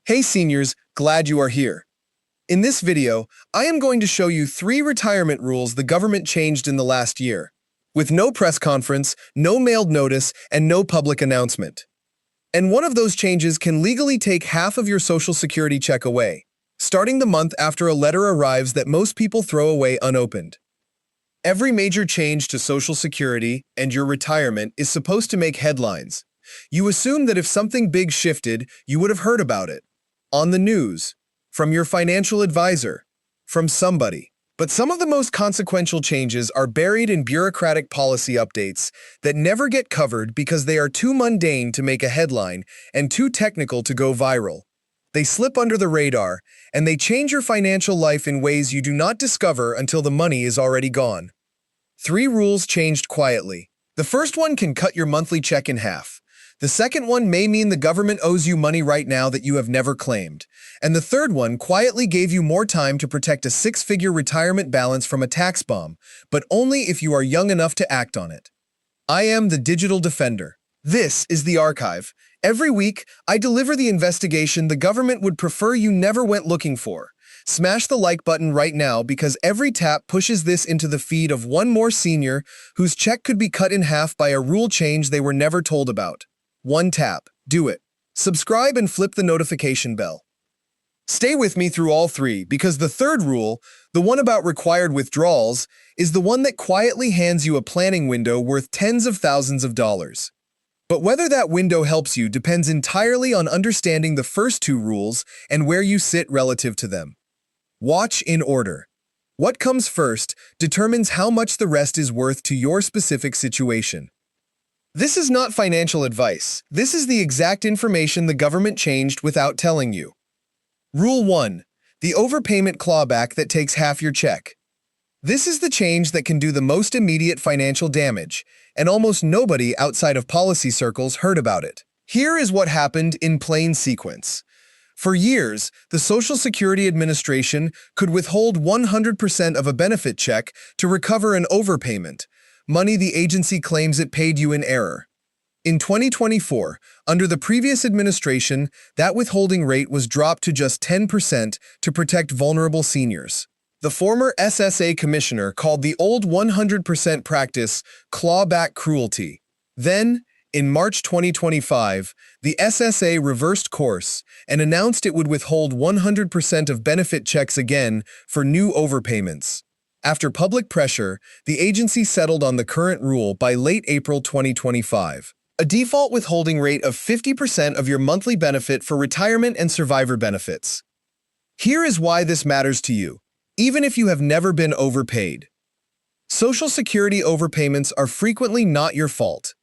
Hey seniors, glad you are here. In this video, I am going to show you 3 retirement rules the government changed in the last year, with no press conference, no mailed notice, and no public announcement. And one of those changes can legally take half of your Social Security check away, starting the month after a letter arrives that most people throw away unopened. Every major change to Social Security and your retirement is supposed to make headlines. You assume that if something big shifted, you would have heard about it. On the news, from your financial advisor, from somebody. But some of the most consequential changes are buried in bureaucratic policy updates that never get covered because they are too mundane to make a headline and too technical to go viral. They slip under the radar, and they change your financial life in ways you do not discover until the money is already gone. 3 rules changed quietly. The first one can cut your monthly check in half. The second one may mean the government owes you money right now that you have never claimed. And the third one quietly gave you more time to protect a 6-figure retirement balance from a tax bomb, but only if you are young enough to act on it. I am the Digital Defender. This is the archive. Every week, I deliver the investigation the government would prefer you never went looking for. Smash the like button right now because every tap pushes this into the feed of one more senior whose check could be cut in half by a rule change they were never told about. One tap. Do it. Subscribe and flip the notification bell. Stay with me through all 3 because the third rule, the one about required withdrawals, is the one that quietly hands you a planning window worth tens of thousands of dollars. But whether that window helps you depends entirely on understanding the first 2 rules and where you sit relative to them. Watch in order. What comes first determines how much the rest is worth to your specific situation. This is not financial advice. This is the exact information the government changed without telling you. Rule 1. The overpayment clawback that takes half your check. This is the change that can do the most immediate financial damage, and almost nobody outside of policy circles heard about it. Here is what happened in plain sequence. For years, the Social Security Administration could withhold 100% of a benefit check to recover an overpayment, money the agency claims it paid you in error. In 2024, under the previous administration, that withholding rate was dropped to just 10% to protect vulnerable seniors. The former SSA commissioner called the old 100% practice clawback cruelty. Then, in March 2025, the SSA reversed course and announced it would withhold 100% of benefit checks again for new overpayments. After public pressure, the agency settled on the current rule by late April 2025. A default withholding rate of 50% of your monthly benefit for retirement and survivor benefits. Here is why this matters to you, even if you have never been overpaid. Social Security overpayments are frequently not your fault.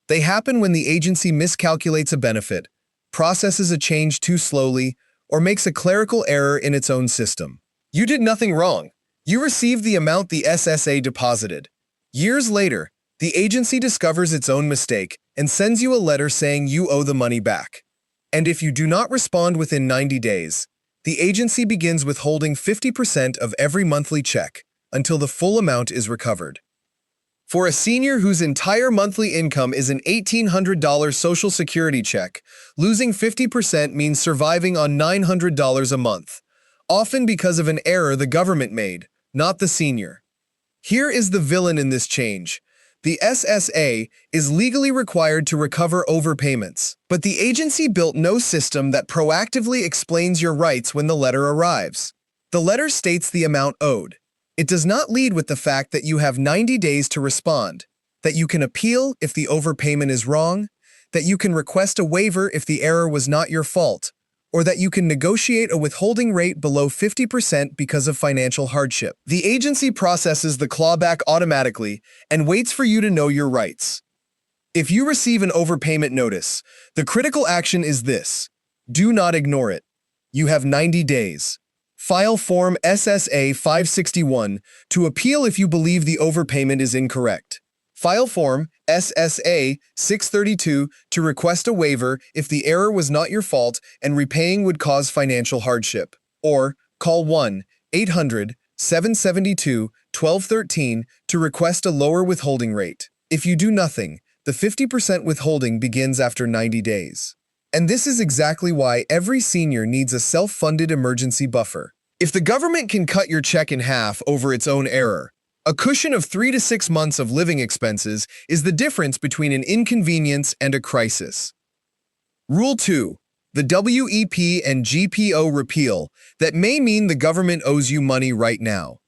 They happen when the agency miscalculates a benefit, processes a change too slowly, or makes a clerical error in its own system. You did nothing wrong. You received the amount the SSA deposited. Years later, the agency discovers its own mistake and sends you a letter saying you owe the money back. And if you do not respond within 90 days, the agency begins withholding 50% of every monthly check until the full amount is recovered. For a senior whose entire monthly income is an $1,800 Social Security check, losing 50% means surviving on $900 a month, often because of an error the government made, not the senior. Here is the villain in this change. The SSA is legally required to recover overpayments, but the agency built no system that proactively explains your rights when the letter arrives. The letter states the amount owed. It does not lead with the fact that you have 90 days to respond, that you can appeal if the overpayment is wrong, that you can request a waiver if the error was not your fault, or that you can negotiate a withholding rate below 50% because of financial hardship. The agency processes the clawback automatically and waits for you to know your rights. If you receive an overpayment notice, the critical action is this. Do not ignore it. You have 90 days. File Form SSA 561 to appeal if you believe the overpayment is incorrect. File Form SSA 632 to request a waiver if the error was not your fault and repaying would cause financial hardship. Or call 1-800-772-1213 to request a lower withholding rate. If you do nothing, the 50% withholding begins after 90 days. And this is exactly why every senior needs a self-funded emergency buffer. If the government can cut your check in half over its own error, a cushion of 3 to 6 months of living expenses is the difference between an inconvenience and a crisis. Rule 2. The WEP and GPO repeal that may mean the government owes you money right now.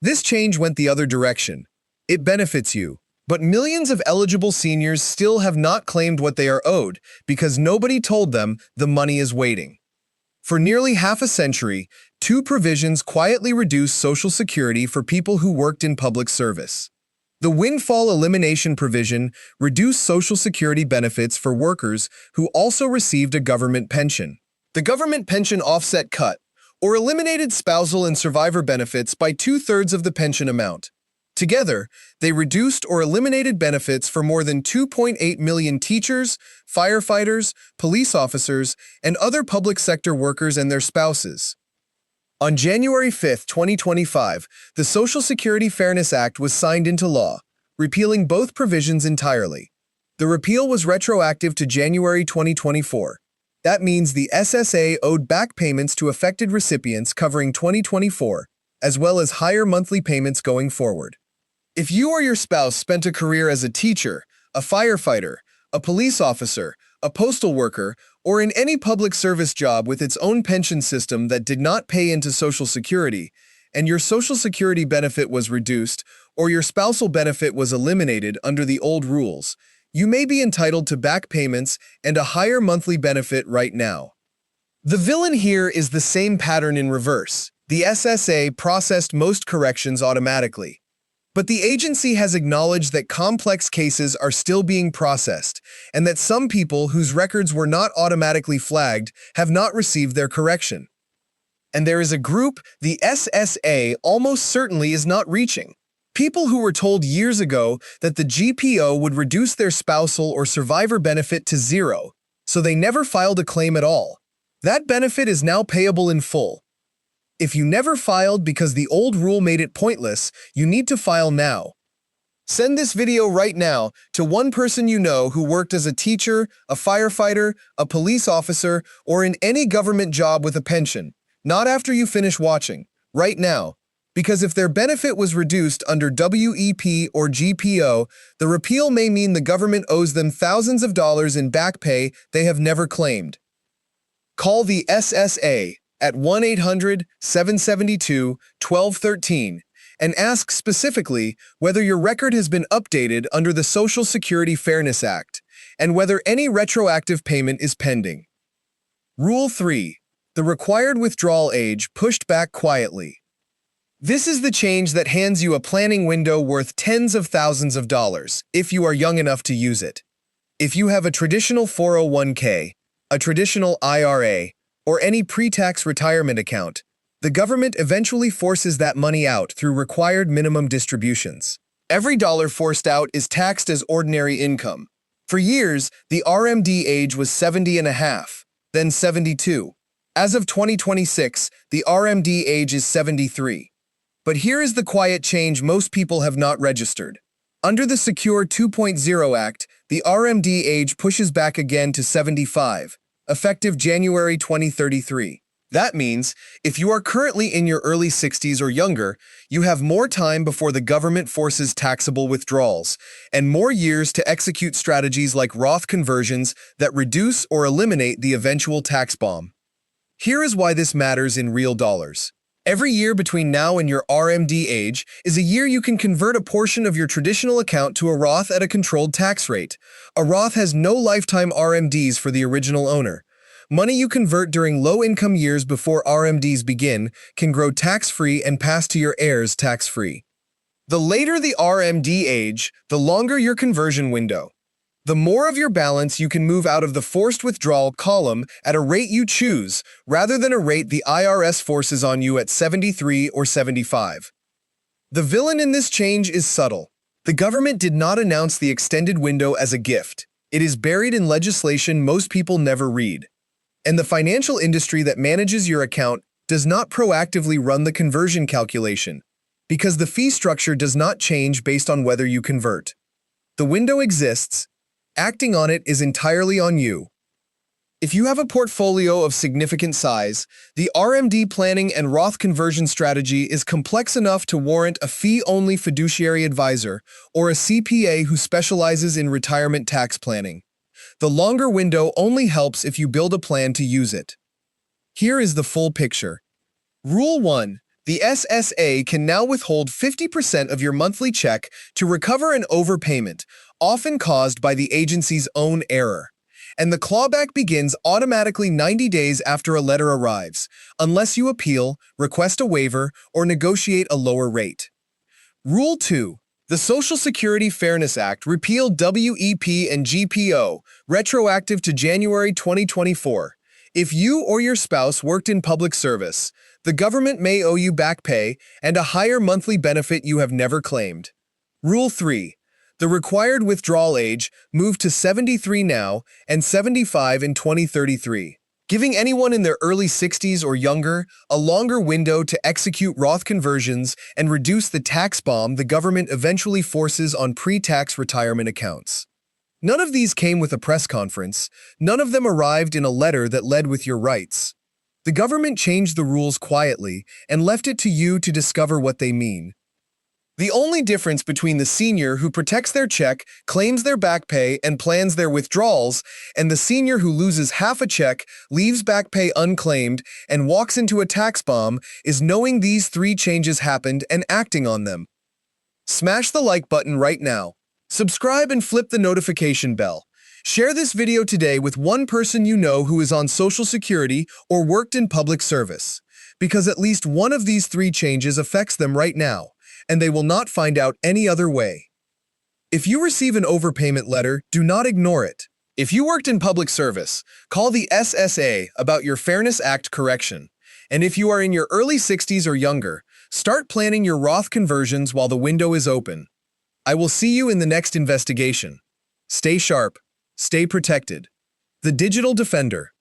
This change went the other direction. It benefits you, but millions of eligible seniors still have not claimed what they are owed because nobody told them the money is waiting. For nearly half a century, two provisions quietly reduced Social Security for people who worked in public service. The windfall elimination provision reduced Social Security benefits for workers who also received a government pension. The government pension offset cut, or eliminated spousal and survivor benefits by 2/3 of the pension amount. Together, they reduced or eliminated benefits for more than 2.8 million teachers, firefighters, police officers, and other public sector workers and their spouses. On January 5, 2025, the Social Security Fairness Act was signed into law, repealing both provisions entirely. The repeal was retroactive to January 2024. That means the SSA owed back payments to affected recipients covering 2024, as well as higher monthly payments going forward. If you or your spouse spent a career as a teacher, a firefighter, a police officer, a postal worker, or in any public service job with its own pension system that did not pay into Social Security, and your Social Security benefit was reduced, or your spousal benefit was eliminated under the old rules, you may be entitled to back payments and a higher monthly benefit right now. The villain here is the same pattern in reverse. The SSA processed most corrections automatically. But the agency has acknowledged that complex cases are still being processed and that some people whose records were not automatically flagged have not received their correction. And there is a group the SSA almost certainly is not reaching. People who were told years ago that the GPO would reduce their spousal or survivor benefit to zero, so they never filed a claim at all. That benefit is now payable in full. If you never filed because the old rule made it pointless, you need to file now. Send this video right now to one person you know who worked as a teacher, a firefighter, a police officer, or in any government job with a pension. Not after you finish watching, right now. Because if their benefit was reduced under WEP or GPO, the repeal may mean the government owes them thousands of dollars in back pay they have never claimed. Call the SSA at 1-800-772-1213 and ask specifically whether your record has been updated under the Social Security Fairness Act and whether any retroactive payment is pending. Rule 3. The required withdrawal age pushed back quietly. This is the change that hands you a planning window worth tens of thousands of dollars if you are young enough to use it. If you have a traditional 401k, a traditional IRA, or any pre-tax retirement account, the government eventually forces that money out through required minimum distributions. Every dollar forced out is taxed as ordinary income. For years, the RMD age was 70 and a half, then 72. As of 2026, the RMD age is 73. But here is the quiet change most people have not registered. Under the Secure 2.0 Act, the RMD age pushes back again to 75, effective January 2033. That means, if you are currently in your early 60s or younger, you have more time before the government forces taxable withdrawals, and more years to execute strategies like Roth conversions that reduce or eliminate the eventual tax bomb. Here is why this matters in real dollars. Every year between now and your RMD age is a year you can convert a portion of your traditional account to a Roth at a controlled tax rate. A Roth has no lifetime RMDs for the original owner. Money you convert during low-income years before RMDs begin can grow tax-free and pass to your heirs tax-free. The later the RMD age, the longer your conversion window. The more of your balance you can move out of the forced withdrawal column at a rate you choose, rather than a rate the IRS forces on you at 73 or 75. The villain in this change is subtle. The government did not announce the extended window as a gift. It is buried in legislation most people never read. And the financial industry that manages your account does not proactively run the conversion calculation, because the fee structure does not change based on whether you convert. The window exists. Acting on it is entirely on you. If you have a portfolio of significant size, the RMD planning and Roth conversion strategy is complex enough to warrant a fee-only fiduciary advisor or a CPA who specializes in retirement tax planning. The longer window only helps if you build a plan to use it. Here is the full picture. Rule 1. The SSA can now withhold 50% of your monthly check to recover an overpayment, often caused by the agency's own error. And the clawback begins automatically 90 days after a letter arrives, unless you appeal, request a waiver, or negotiate a lower rate. Rule 2. The Social Security Fairness Act repealed WEP and GPO, retroactive to January 2024. If you or your spouse worked in public service, the government may owe you back pay and a higher monthly benefit you have never claimed. Rule 3. The required withdrawal age moved to 73 now and 75 in 2033, giving anyone in their early 60s or younger a longer window to execute Roth conversions and reduce the tax bomb the government eventually forces on pre-tax retirement accounts. None of these came with a press conference. None of them arrived in a letter that led with your rights. The government changed the rules quietly and left it to you to discover what they mean. The only difference between the senior who protects their check, claims their back pay, and plans their withdrawals, and the senior who loses half a check, leaves back pay unclaimed, and walks into a tax bomb is knowing these 3 changes happened and acting on them. Smash the like button right now. Subscribe and flip the notification bell. Share this video today with one person you know who is on Social Security or worked in public service, because at least one of these 3 changes affects them right now, and they will not find out any other way. If you receive an overpayment letter, do not ignore it. If you worked in public service, call the SSA about your Fairness Act correction. And if you are in your early 60s or younger, start planning your Roth conversions while the window is open. I will see you in the next investigation. Stay sharp, stay protected. The Digital Defender.